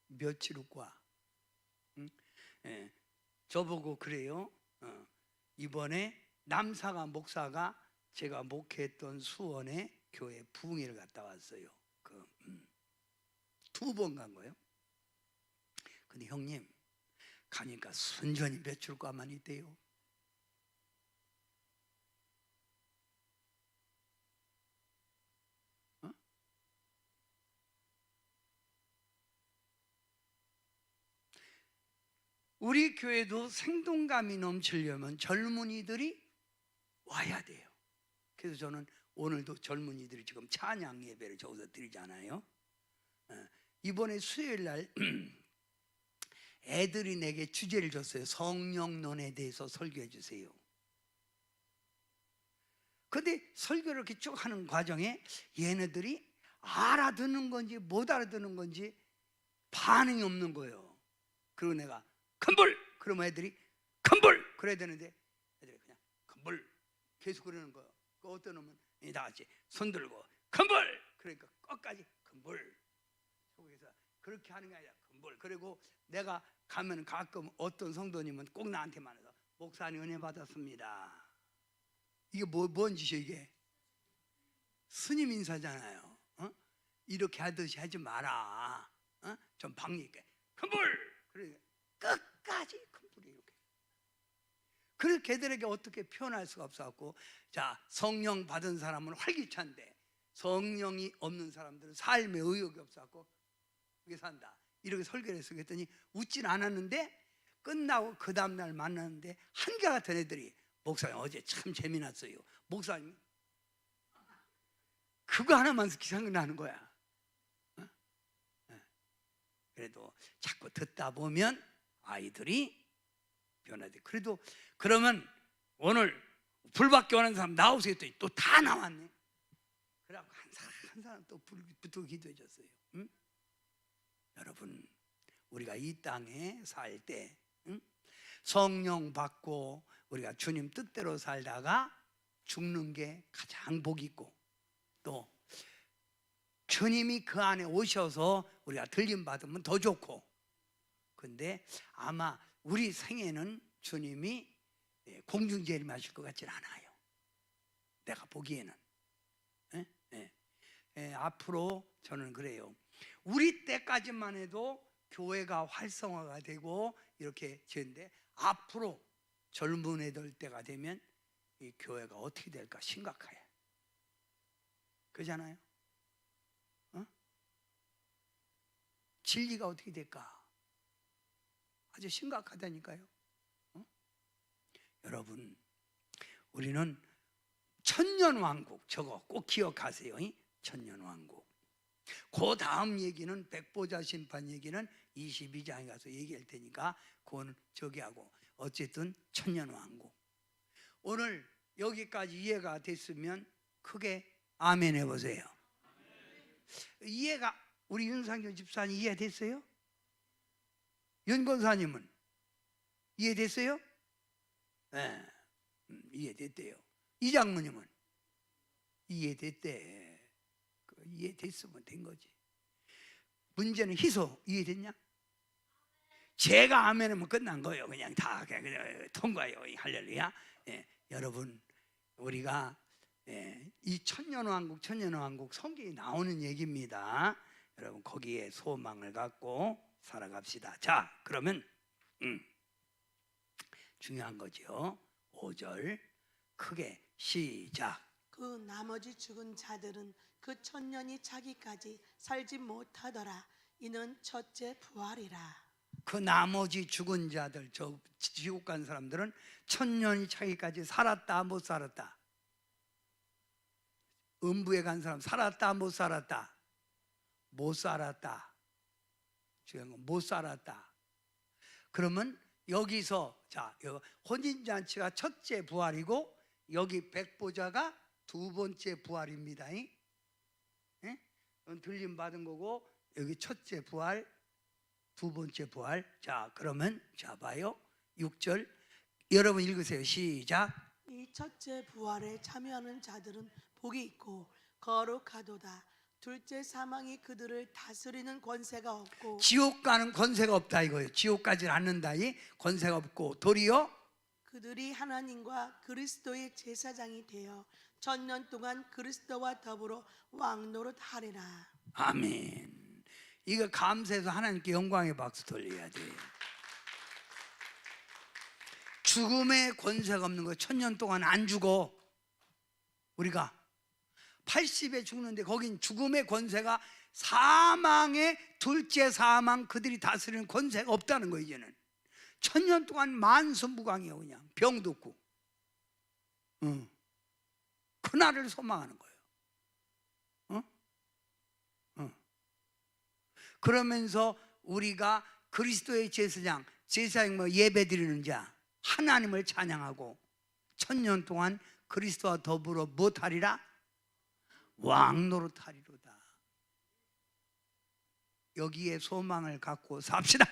며칠을 꽈. 응? 예. 저보고 그래요. 이번에 남사가 목사가 제가 목회했던 수원에 교회 부흥회를 갔다 왔어요. 2번 간 거예요. 근데 형님 가니까 순전히 며칠 꽈만 있대요. 우리 교회도 생동감이 넘치려면 젊은이들이 와야 돼요. 그래서 저는 오늘도 젊은이들이 지금 찬양 예배를 저기서 드리잖아요. 이번에 수요일 날 애들이 내게 주제를 줬어요. 성령론에 대해서 설교해 주세요. 근데 설교를 이렇게 쭉 하는 과정에 얘네들이 알아듣는 건지 못 알아듣는 건지 반응이 없는 거예요. 그리고 내가 큰불! 그러면 애들이 큰불! 그래야 되는데 애들이 그냥 큰불! 계속 그러는 거예요. 그 어떤 놈은 다 같이 손 들고 큰불! 그러니까 끝까지 큰불! 속에서 그렇게 하는 게 아니라 큰불! 그리고 내가 가면 가끔 어떤 성도님은 꼭 나한테만 해서 목사님 은혜 받았습니다. 이게 뭔 짓이에요 이게? 스님 인사잖아요. 이렇게 하듯이 하지 마라. 좀 박리 있게 큰불! 그러니까 끝까지 큰불이 이렇게. 그래서 걔들에게 어떻게 표현할 수가 없어갖고, 자, 성령 받은 사람은 활기찬데 성령이 없는 사람들은 삶에 의욕이 없어갖고 그게 산다. 이렇게 설교를 했어. 그랬더니 웃진 않았는데 끝나고 그 다음날 만났는데 한결같은 애들이 목사님 어제 참 재미났어요. 목사님 그거 하나만 생각나는 거야. 그래도 자꾸 듣다 보면 아이들이 변화돼. 그래도 그러면 오늘 불밖에 오는 사람 나오세요 했더니 또 다 나왔네. 그래갖고 한 사람 또 붙어 기도해 줬어요. 응? 여러분 우리가 이 땅에 살 때 성령 받고 우리가 주님 뜻대로 살다가 죽는 게 가장 복 있고, 또 주님이 그 안에 오셔서 우리가 들림 받으면 더 좋고. 근데 아마 우리 생에는 주님이 공중재림하실 것 같지는 않아요. 내가 보기에는. 앞으로 저는 그래요. 우리 때까지만 해도 교회가 활성화가 되고 이렇게 되는데 앞으로 젊은 애들 때가 되면 이 교회가 어떻게 될까 심각해요. 그렇잖아요. 진리가 어떻게 될까 아주 심각하다니까요. 여러분 우리는 천년왕국, 저거 꼭 기억하세요. 천년왕국. 그 다음 얘기는 백보자 심판 얘기는 22장에 가서 얘기할 테니까 그거는 저기 하고, 어쨌든 천년왕국. 오늘 여기까지 이해가 됐으면 크게 아멘 해보세요. 이해가, 우리 윤상현 집사님 이해됐어요? 윤 권사님은 이해됐어요? 네, 이해됐대요. 이 장모님은 이해됐대. 이해됐으면 된 거지. 문제는 희소 이해됐냐? 제가 아멘하면 끝난 거예요. 그냥 다 그냥 통과요. 할렐루야. 예, 여러분 우리가 이 천년왕국 성경에 나오는 얘기입니다. 여러분 거기에 소망을 갖고 살아갑시다. 자, 그러면 중요한 거죠. 5절 크게 시작. 그 나머지 죽은 자들은 그 천년이 차기까지 살지 못하더라. 이는 첫째 부활이라. 그 나머지 죽은 자들, 저 지옥 간 사람들은 천년이 차기까지 살았다 못 살았다? 음부에 간 사람 살았다 못 살았다? 못 살았다. 중요한 건 못 살았다. 그러면 여기서 자, 혼인잔치가 첫째 부활이고 여기 백보자가 두 번째 부활입니다. 예? 들림 받은 거고 여기 첫째 부활, 두 번째 부활. 자, 그러면 자 봐요. 6절 여러분 읽으세요. 시작. 이 첫째 부활에 참여하는 자들은 복이 있고 거룩하도다. 둘째 사망이 그들을 다스리는 권세가 없고 지옥 가는 권세가 없다 이거예요. 지옥 가지 않는다 이 권세가 없고 도리어 그들이 하나님과 그리스도의 제사장이 되어 천년 동안 그리스도와 더불어 왕노릇하리라. 아멘. 이거 감사해서 하나님께 영광의 박수 돌려야 돼. 죽음의 권세가 없는 거. 천년 동안 안 죽어. 우리가 80에 죽는데 거긴 죽음의 권세가 사망의 둘째 사망 그들이 다스리는 권세가 없다는 거. 이제는 천년 동안 만선무강이에요. 그냥 병도 없고 그날을 소망하는 거예요. 그러면서 우리가 그리스도의 제사장 뭐 예배 드리는 자 하나님을 찬양하고 천년 동안 그리스도와 더불어 무엇하리라? 왕노릇하리로다. 여기에 소망을 갖고 삽시다.